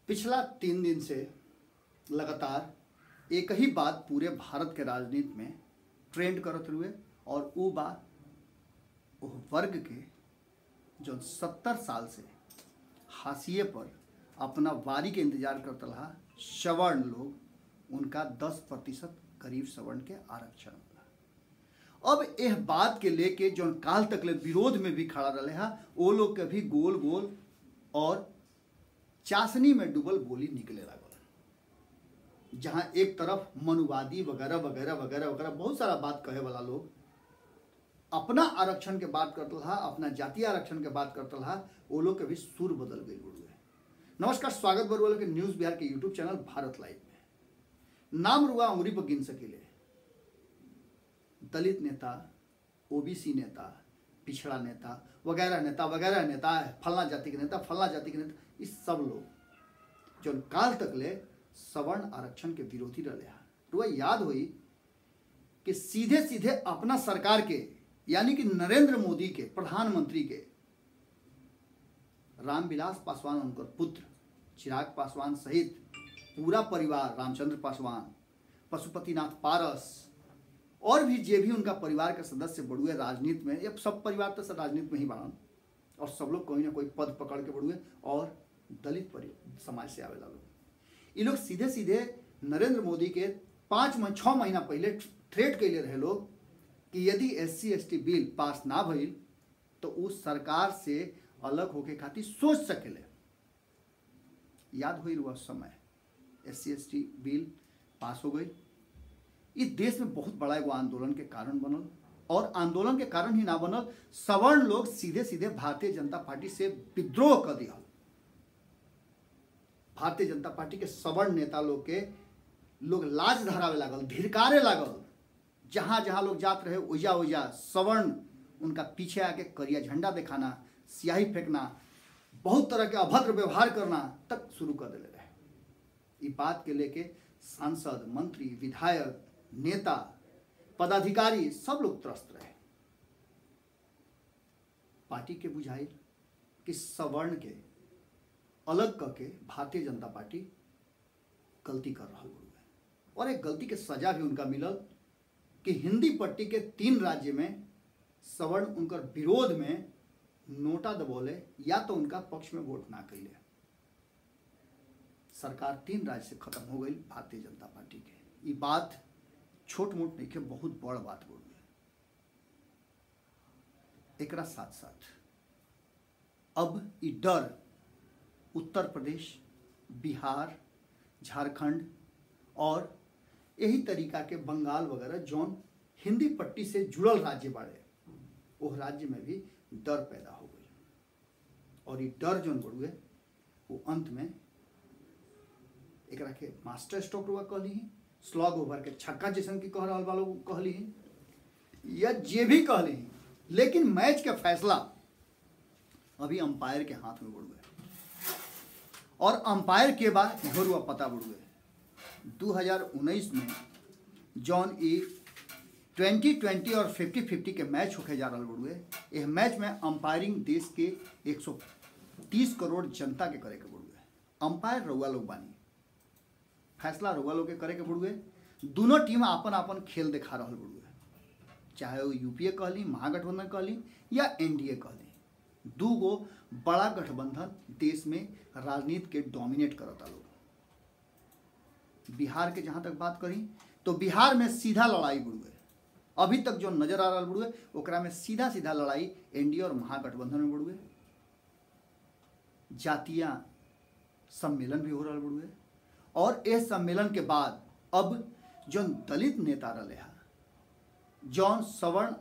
पिछला 3 दिन से लगातार एक ही बात पूरे भारत के राजनीति में ट्रेंड करत हुए और वो बात वो वर्ग के जो 70 साल से हाशिए पर अपना वारी के इंतजार करता रहा सवर्ण लोग, उनका 10% करीब सवर्ण के आरक्षण मिला। अब यह बात के लेके जो काल तक ले विरोध में भी खड़ा रहे हा वो लोग के भी गोल गोल और चाशनी में डूबल बोली निकले लगल, जहां एक तरफ मनुवादी वगैरह वगैरह वगैरह वगैरह बहुत सारा बात कहे वाला लोग अपना आरक्षण के बात करता रहा, अपना जातीय आरक्षण के बात करता रहा, वो लोग के भी सुर बदल गई बड़ुए। नमस्कार, स्वागत बरुआ के न्यूज़ बिहार के यूट्यूब चैनल भारत लाइव में। नाम रुआ उंगली पर गिन सकेले दलित नेता, ओबीसी नेता, पिछड़ा नेता वगैरह नेता, फलना जाति के नेता, फलना जाति के नेता, इस सब लोग जो काल तक ले सवर्ण आरक्षण के विरोधी रहे। रुआ याद हुई कि सीधे सीधे अपना सरकार के यानी कि नरेंद्र मोदी के प्रधानमंत्री के रामविलास पासवान, उनकर पुत्र चिराग पासवान सहित पूरा परिवार, रामचंद्र पासवान, पशुपतिनाथ पारस और भी जे भी उनका परिवार के सदस्य बड़ुए राजनीति में, ये सब परिवार तो सब राजनीति में ही बढ़न और सब लोग कोई ना कोई पद पकड़ के बड़ुए और दलित समाज से आवेला लोग। ये लोग सीधे सीधे नरेंद्र मोदी के 6 महीना पहले थ्रेट कैले रहे लोग कि यदि SC/ST बिल पास ना भइल तो उस सरकार से अलग होके खातिर सोच सकेले। याद हुई रुआ समय SC/ST बिल पास हो गई। इस देश में बहुत बड़ा एगो आंदोलन के कारण बनल और आंदोलन के कारण ही ना बनल, सवर्ण लोग सीधे सीधे भारतीय जनता पार्टी से विद्रोह कर दिया। भारतीय जनता पार्टी के सवर्ण नेता लोग के लोग लाज धरावे लागल, धिरकारे लागल। जहां जहां लोग जात रहे ओजा ओजा सवर्ण उनका पीछे आके करिया झंडा दिखाना, स्याही फेंकना, बहुत तरह के अभद्र व्यवहार करना तक शुरू कर दिले रहे। इस बात के लेके सांसद, मंत्री, विधायक, नेता, पदाधिकारी सब लोग त्रस्त रहे। पार्टी के बुझाई कि सवर्ण के अलग करके भारतीय जनता पार्टी गलती कर रहा है और एक गलती के सजा भी उनका मिलल कि हिंदी पट्टी के 3 राज्य में सवर्ण उनकर विरोध में नोटा दबोले या तो उनका पक्ष में वोट ना कैले। सरकार 3 राज्य से खत्म हो गई भारतीय जनता पार्टी के। ये बात छोट मोट नहीं के, बहुत बड़ बात बोल गई। एक साथ साथ अब ये डर उत्तर प्रदेश, बिहार, झारखंड और यही तरीका के बंगाल वगैरह जौन हिंदी पट्टी से जुड़ल राज्य बाड़े, वो राज्य में भी डर पैदा हो गई। और ये डर जौन बढ़ुए वो अंत में एक के मास्टर स्ट्रोक रुआ कहली, स्लॉग ओवर के छक्का जैसन की कह रहा वालों को कहली या जे भी कहली, लेकिन मैच का फैसला अभी अंपायर के हाथ में बढ़ुए और अंपायर के बाद घरुआ पता बढ़ुए 2019 में जौन ई 2020 और 50-50 के मैच होके जा रहा बड़ुए। यह मैच में अंपायरिंग देश के 130 करोड़ जनता के करे के बड़ुए। अंपायर रउआ लोग बानी, फैसला रउआ लोग के करे के बड़ुए। दोनों टीम अपन अपन खेल दिखा रहा बड़ुए, चाहे वो यूपीए कहली, महागठबंधन कहली या NDA कहली। 2 गो बड़ा गठबंधन देश में राजनीति के डोमिनेट करता लोग। बिहार के जहां तक बात करी तो बिहार में सीधा लड़ाई बुड़ुए, अभी तक जो नजर आ रहा बुड़ुए ओकरा में सीधा सीधा लड़ाई NDA और महागठबंधन में बुड़ुए। जातीय सम्मेलन भी हो रहा बुड़ुए और इस सम्मेलन के बाद अब जो दलित नेता रहे जौन सवर्ण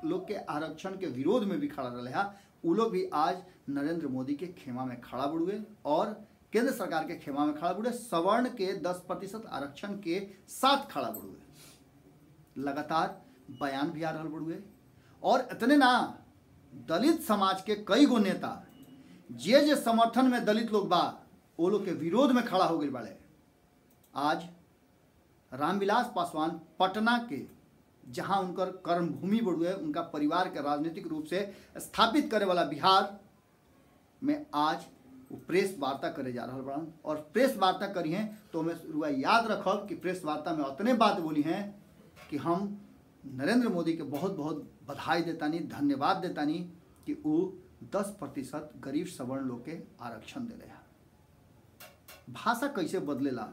लोग के आरक्षण के विरोध में भी खड़ा रहे, वो लोग भी आज नरेंद्र मोदी के खेमा में खड़ा बुड़ुए और केंद्र सरकार के खेमा में खड़ा बुड़े, सवर्ण के 10% आरक्षण के साथ खड़ा बुड़ुए। लगातार बयान भी आ रहा बुड़ुए और इतने ना दलित समाज के कई गो नेता जे समर्थन में दलित लोग बा वो लोग के विरोध में खड़ा हो गए बाड़े। आज रामविलास पासवान पटना के जहां उनकर कर्मभूमि बुड़ुए, उनका परिवार के राजनीतिक रूप से स्थापित करे वाला बिहार में आज वो प्रेस वार्ता करे जा रहा बड़न और प्रेस वार्ता करी हैं तो हमें रुआ याद रखब कि प्रेस वार्ता में उतने बात बोली हैं कि हम नरेंद्र मोदी के बहुत बहुत बधाई देतानी, धन्यवाद देतानी कि वो 10% गरीब सवर्ण लोग के आरक्षण दिले है। भाषा कैसे बदलेला,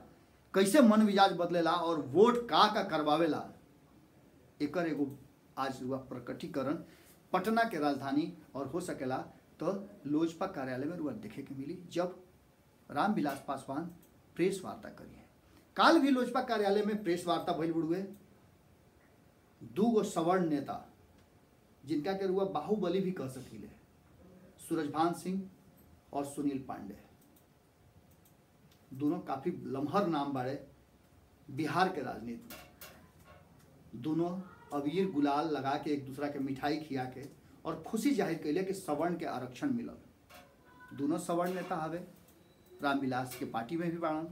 कैसे मन मिजाज बदलेला और वोट का करवावेला, एकर एगो आज हुआ प्रकटीकरण पटना के राजधानी और हो सकेला तो लोजपा कार्यालय में रुआ देखे के मिली जब रामविलास पासवान प्रेस वार्ता करी है। काल भी लोजपा कार्यालय में प्रेस वार्ता भइल बुड़ुए। 2 सवर्ण नेता जिनका के रुआ बाहुबली भी कह सकीले, सूरजभान सिंह और सुनील पांडे, दोनों काफी लम्हर नाम बाड़े बिहार के राजनीति में। दोनों अबीर गुलाल लगा के एक दूसरा के मिठाई खिया के और खुशी जाहिर कैले कि सवर्ण के आरक्षण मिलल। दोनों सवर्ण नेता हवे, रामविलास के पार्टी में भी बाड़न।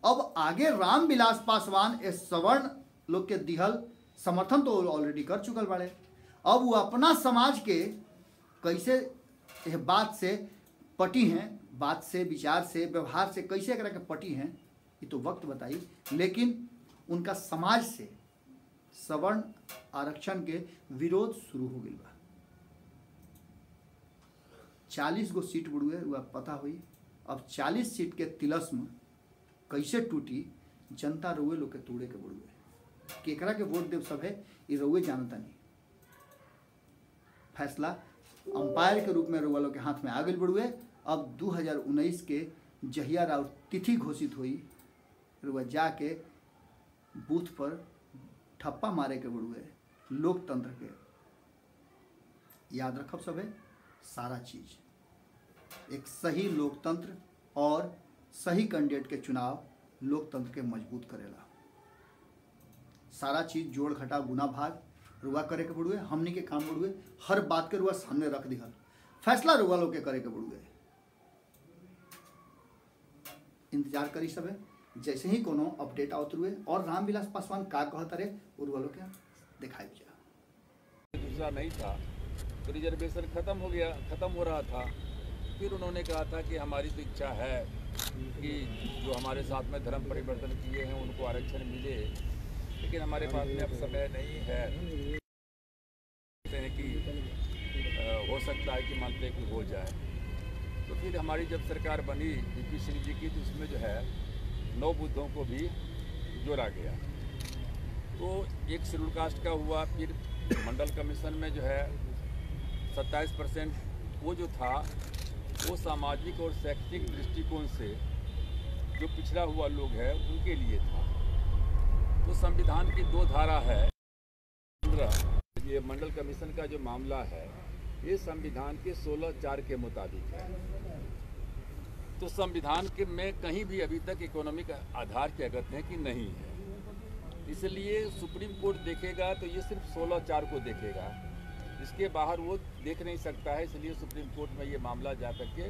अब आगे रामविलास पासवान इस सवर्ण लोग के दिहल समर्थन तो ऑलरेडी कर चुकल बाड़े। अब वो अपना समाज के कैसे यह बात से पटी हैं, बात से, विचार से, व्यवहार से कैसे एकरा के पटी हैं ये तो वक्त बताई, लेकिन उनका समाज से सवर्ण आरक्षण के विरोध शुरू हो गई बा। 40 गो सीट बुड़ुए हुआ पता हुई। अब 40 सीट के तिलस्म कैसे टूटी, जनता रुए लोग के तोड़े के बुड़ुए। केकरा के वोट देव सब है ये रुए जानता नहीं। फैसला अंपायर के रूप में रुआ लोग के हाथ में आ गई बुड़ुए। अब 2019 के जहिया राउर तिथि घोषित हुई, रुआ जाके बूथ पर ठप्पा मारे के बुड़ुए। लोकतंत्र के याद रखब सब है सारा चीज एक सही लोकतंत्र और सही कैंडिडेट के चुनाव लोकतंत्र के मजबूत करेला। सारा चीज जोड़ घटा गुना भाग रुआ करे के बुड़ुए। हमनी के काम बुड़ुए हर बात के रुआ सामने रख दिहल, फैसला रुआ लोग के करे के बुड़ुए। इंतजार करी सब है, जैसे ही कोनो अपडेट आवत रुए और रामविलास पासवान का कहत रहे रुआ लोग के दिखाई जा। दूसरा नहीं था तो रिजर्वेशन खत्म हो रहा था। फिर उन्होंने कहा था कि हमारी तो इच्छा है कि जो हमारे साथ में धर्म परिवर्तन किए हैं उनको आरक्षण मिले, लेकिन हमारे पास में अब समय नहीं है। कहते हैं कि हो सकता है कि मानते कि हो जाए। तो फिर हमारी जब सरकार बनी वीपी सिंह जी की, तो उसमें जो है 9 बुद्धों को भी जोड़ा गया। तो एक शेड्यूल कास्ट का हुआ। फिर मंडल कमीशन में जो है 27% वो जो था वो सामाजिक और शैक्षिक दृष्टिकोण से जो पिछड़ा हुआ लोग है उनके लिए था। तो संविधान की 2 धारा है 15। ये मंडल कमीशन का जो मामला है ये संविधान के 16(4) के मुताबिक है। तो संविधान के में कहीं भी अभी तक इकोनॉमिक आधार क्या कहते हैं कि नहीं है। इसलिए सुप्रीम कोर्ट देखेगा तो ये सिर्फ 16(4) को देखेगा, इसके बाहर वो देख नहीं सकता है। इसलिए सुप्रीम कोर्ट में ये मामला जा करके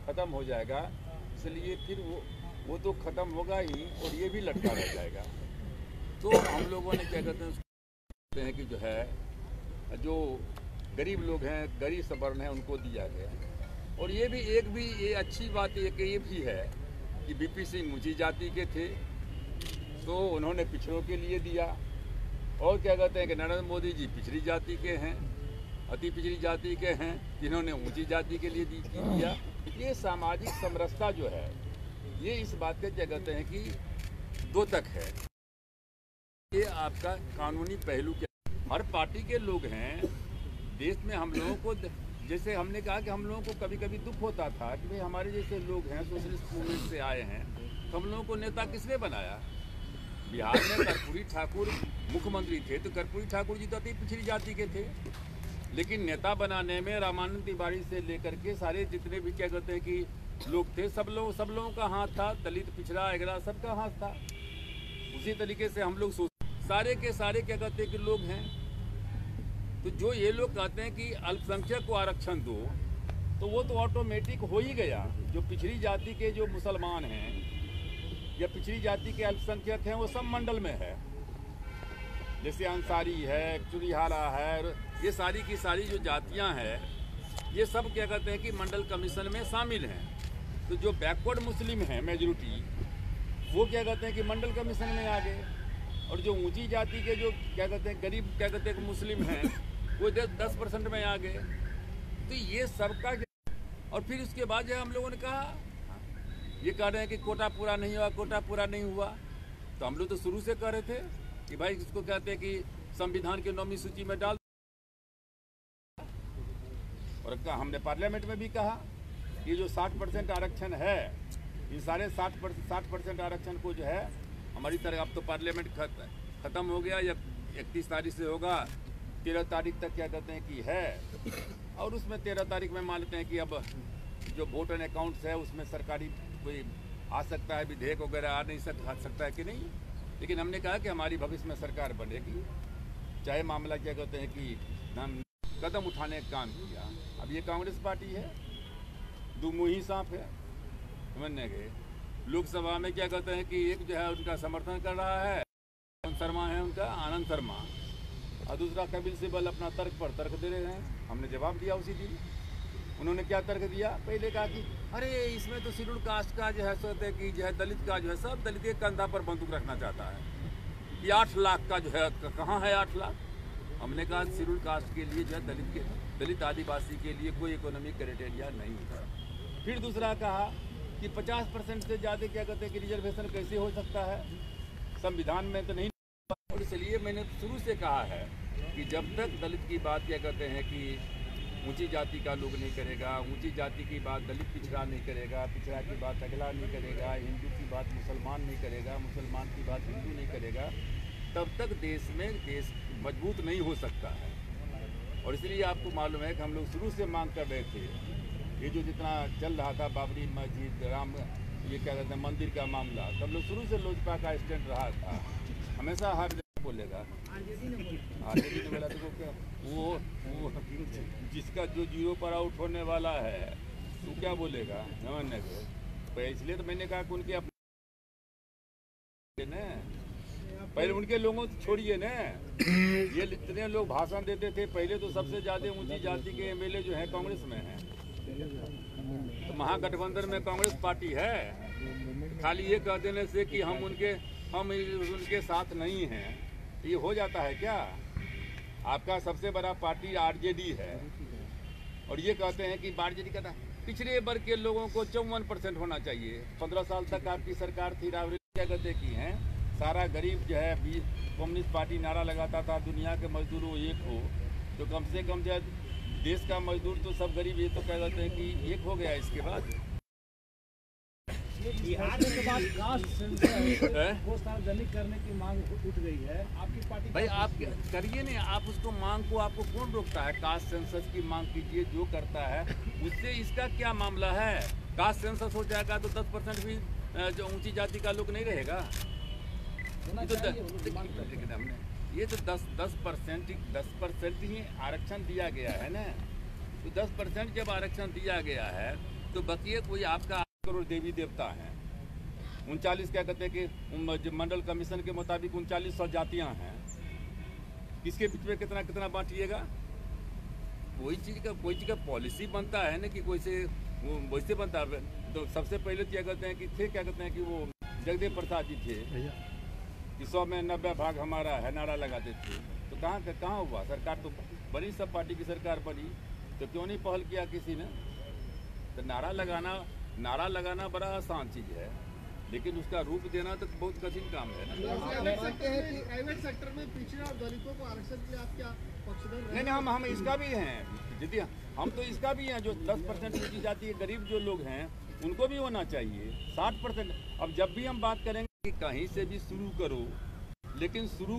ख़त्म हो जाएगा। इसलिए फिर वो तो ख़त्म होगा ही और ये भी लटका रह जाएगा। तो हम लोगों ने क्या कहते हैं कि जो है जो गरीब लोग हैं, गरीब सवर्ण हैं, उनको दिया गया। और ये भी ये अच्छी बात ये भी है कि वीपी सिंह ऊंची जाति के थे तो उन्होंने पिछड़ों के लिए दिया। और क्या कहते हैं कि नरेंद्र मोदी जी पिछड़ी जाति के हैं, अति पिछड़ी जाति के हैं, जिन्होंने ऊंची जाति के लिए दिया। ये सामाजिक समरसता जो है ये इस बात के क्या कहते हैं कि 2 तक है। ये आपका कानूनी पहलू क्या, हर पार्टी के लोग हैं देश में। हम लोगों को जैसे हमने कहा कि हम लोगों को कभी कभी दुख होता था कि भाई हमारे जैसे लोग हैं सोशलिस्ट मूवमेंट से आए हैं, तो हम लोगों को नेता किसने बनाया? बिहार में कर्पूरी ठाकुर मुख्यमंत्री थे तो कर्पूरी ठाकुर जी तो अति पिछड़ी जाति के थे, लेकिन नेता बनाने में रामानंद तिवारी से लेकर के सारे जितने भी क्या कहते हैं कि लोग थे सब लोगों का हाथ था। दलित, पिछड़ा, एगड़ा सबका हाथ था। उसी तरीके से हम लोग सारे के सारे क्या कहते हैं कि लोग हैं। तो जो ये लोग कहते हैं कि अल्पसंख्यक को आरक्षण दो, तो वो तो ऑटोमेटिक हो ही गया। जो पिछड़ी जाति के जो मुसलमान हैं या पिछड़ी जाति के अल्पसंख्यक हैं वो सब मंडल में है। जैसे अंसारी है, चुरिहारा है, ये सारी की सारी जो जातियां हैं ये सब क्या कहते हैं कि मंडल कमीशन में शामिल हैं। तो जो बैकवर्ड मुस्लिम हैं मेजोरिटी, वो क्या कहते हैं कि मंडल कमीशन में आ गए, और जो ऊंची जाति के जो क्या कहते हैं गरीब क्या कहते हैं मुस्लिम हैं वो 10% में आ गए। तो ये सबका, और फिर उसके बाद जो हम लोगों ने कहा, ये कह रहे हैं कि कोटा पूरा नहीं हुआ, कोटा पूरा नहीं हुआ। तो हम लोग तो शुरू से कह रहे थे कि भाई इसको कहते हैं कि संविधान के 9वीं सूची में डाल, और हमने पार्लियामेंट में भी कहा कि जो 60% आरक्षण है, ये सारे 60% आरक्षण को जो है हमारी तरह, अब तो पार्लियामेंट खत्म हो गया, या 31 तारीख से होगा, 13 तारीख तक क्या कहते हैं कि है, और उसमें 13 तारीख में मान लेते हैं कि अब जो वोट एंड अकाउंट्स है उसमें सरकारी कोई आ सकता है, विधेयक वगैरह आ नहीं सकता है कि नहीं। लेकिन हमने कहा कि हमारी भविष्य में सरकार बनेगी, चाहे मामला क्या कहते हैं कि हम कदम उठाने का काम किया। अब ये कांग्रेस पार्टी है, दुमुही सांप है, समझने गए। लोकसभा में क्या कहते हैं कि एक जो है उनका समर्थन कर रहा है, आनंद शर्मा है उनका, आनंद शर्मा, और दूसरा कपिल सिब्बल अपना तर्क पर तर्क दे रहे हैं। हमने जवाब दिया उसी दिन। उन्होंने क्या तर्क दिया, पहले कहा कि अरे इसमें तो शेड्यूल कास्ट का जो है सोचते कि जो है दलित का जो है सब दलित के कंधा पर बंदूक रखना चाहता है, ये 8 लाख का जो है कहाँ है 8 लाख। हमने कहा शेड्यूल कास्ट के लिए जो है दलित आदिवासी के लिए कोई इकोनॉमिक क्राइटेरिया नहीं है। फिर दूसरा कहा कि 50% से ज़्यादा क्या कहते हैं कि रिजर्वेशन कैसे हो सकता है, संविधान में तो नहीं। और इसलिए मैंने शुरू से कहा है कि जब तक दलित की बात क्या कहते हैं कि ऊंची जाति का लोग नहीं करेगा, ऊंची जाति की बात दलित पिछड़ा नहीं करेगा, पिछड़ा की बात अगला नहीं करेगा, हिंदू की बात मुसलमान नहीं करेगा, मुसलमान की बात हिंदू नहीं करेगा, तब तक देश मजबूत नहीं हो सकता है। और इसलिए आपको मालूम है कि हम लोग शुरू से मांग कर रहे थे, ये जो जितना चल रहा था बाबरी मस्जिद, राम ये क्या कहते हैं मंदिर का मामला, तो हम लोग शुरू से लोजपा का स्टैंड रहा था, हमेशा हर जगह बोलेगा। आरजेडी ने बोला तो क्या वो जिसका जो 0 पर आउट होने वाला है वो क्या बोलेगा, समझने को। इसलिए तो मैंने कहा कि उनके अपने पहले उनके लोगों को छोड़िए ना, ये जितने लोग भाषण देते थे पहले, तो सबसे ज़्यादा ऊंची जाति के एमएलए जो है कांग्रेस में हैं। तो महागठबंधन में कांग्रेस पार्टी है, खाली ये कह देने से कि हम उनके साथ नहीं हैं, ये हो जाता है क्या। आपका सबसे बड़ा पार्टी आरजेडी है, और ये कहते हैं कि आरजेडी कहता है पिछड़े वर्ग के लोगों को 54% होना चाहिए। 15 साल तक आपकी सरकार थी, राहुल क्या कहते की हैं, सारा गरीब जो है कम्युनिस्ट पार्टी नारा लगाता था दुनिया के मजदूरों एक हो, तो कम से कम जो देश का मजदूर तो सब गरीब, ये तो कह देते हैं कि एक हो गया। इसके बाद बिहार के बाद कास्ट सेंसस को सार्वजनिक करने की मांग उठ गई है, आपकी पार्टी भाई आप करिए ना, आप उसको मांग को आपको कौन रोकता है। कास्ट सेंसस की मांग कीजिए, जो करता है उससे इसका क्या मामला है। कास्ट सेंसस हो जाएगा तो 10% भी जो ऊंची जाति का लोग नहीं रहेगा। ये तो 10% ही आरक्षण दिया गया है ना, तो 10% जब आरक्षण दिया गया है तो बकिए कोई आपका 8 करोड़ देवी देवता हैं, 39 क्या कहते हैं कि मंडल कमीशन के मुताबिक 3900 जातियां हैं, इसके बीच में कितना बांटिएगा। कोई चीज़ का पॉलिसी बनता है ना कि कोई से वैसे बनता है। तो सबसे पहले क्या कहते हैं कि वो जगदेव प्रसाद जी थे कि 100 में 90 भाग हमारा है, नारा लगाते थे। तो कहाँ हुआ, सरकार तो बनी, सब पार्टी की सरकार बनी, तो क्यों नहीं पहल किया किसी ने। तो नारा लगाना बड़ा आसान चीज़ है, लेकिन उसका रूप देना तो बहुत कठिन काम है ना। प्राइवेट सेक्टर में पिछड़ा और दलितों को आरक्षण के आप क्या पक्षधर? नहीं, हम इसका भी हैं दीदी, हम तो इसका भी हैं। जो 10% ऊंची जाति के गरीब जो लोग हैं उनको भी होना चाहिए 60%। अब जब भी हम बात करेंगे कि कहीं से भी शुरू करो, लेकिन शुरू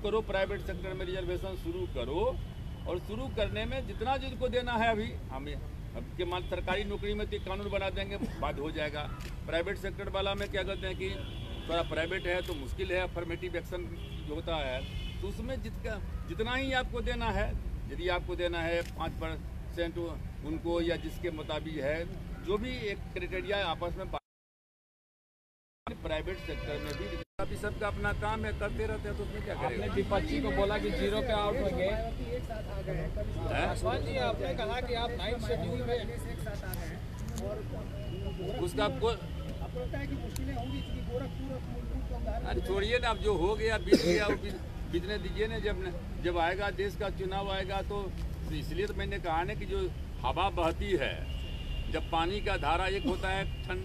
करो प्राइवेट सेक्टर में रिजर्वेशन शुरू करो, और शुरू करने में जितना जिनको देना है अभी हमें के मान सरकारी नौकरी में तो कानून बना देंगे, बाद हो जाएगा। प्राइवेट सेक्टर वाला में क्या कहते हैं कि थोड़ा प्राइवेट है तो मुश्किल है, अफर्मेटिव एक्शन जो होता है तो उसमें जितना ही आपको देना है, यदि आपको देना है 5% उनको, या जिसके मुताबिक है, जो भी एक क्राइटेरिया आपस में प्राइवेट सेक्टर में भी अभी सबका अपना काम है, करते रहते हैं, तो उसमें क्या करेंगे। आपने विपक्षी को बोला कि 0 पे आउट होंगे, पासवान जी आपने कहा कि आप 9 शेड्यूल में उसका आपको लगता है कि मुश्किलें होंगी क्योंकि गोरखपुर अरे छोड़िए ना, अब जो हो गया बीत गया, बीतने दीजिए ना। जब आएगा देश का चुनाव आएगा तो इसलिए तो मैंने कहा ना कि जो हवा बहती है, जब पानी का धारा एक होता है ठंड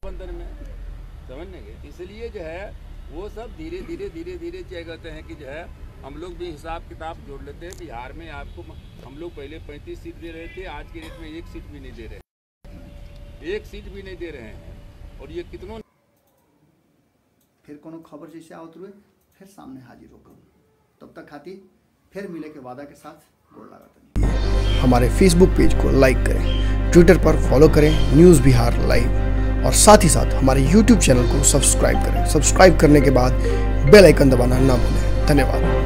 बंदर में, समझने के, इसलिए जो है वो सब धीरे धीरे क्या कहते हैं कि जो है हम लोग भी हिसाब किताब जोड़ लेते हैं। बिहार में आपको हम लोग पहले 35 सीट दे रहे थे, आज के डेट में 1 सीट भी नहीं दे रहे, 1 सीट भी नहीं दे रहे हैं। और ये कितनों फिर कोनो खबर जैसे आवत रुए फिर सामने हाजिर होकर, तब तक खातिर फिर मिले के वादा के साथ गोड़ लगाते। हमारे फेसबुक पेज को लाइक करें, ट्विटर पर फॉलो करें न्यूज़ बिहार लाइव, और साथ ही साथ हमारे यूट्यूब चैनल को सब्सक्राइब करें। सब्सक्राइब करने के बाद बेल आइकन दबाना ना भूलें। धन्यवाद।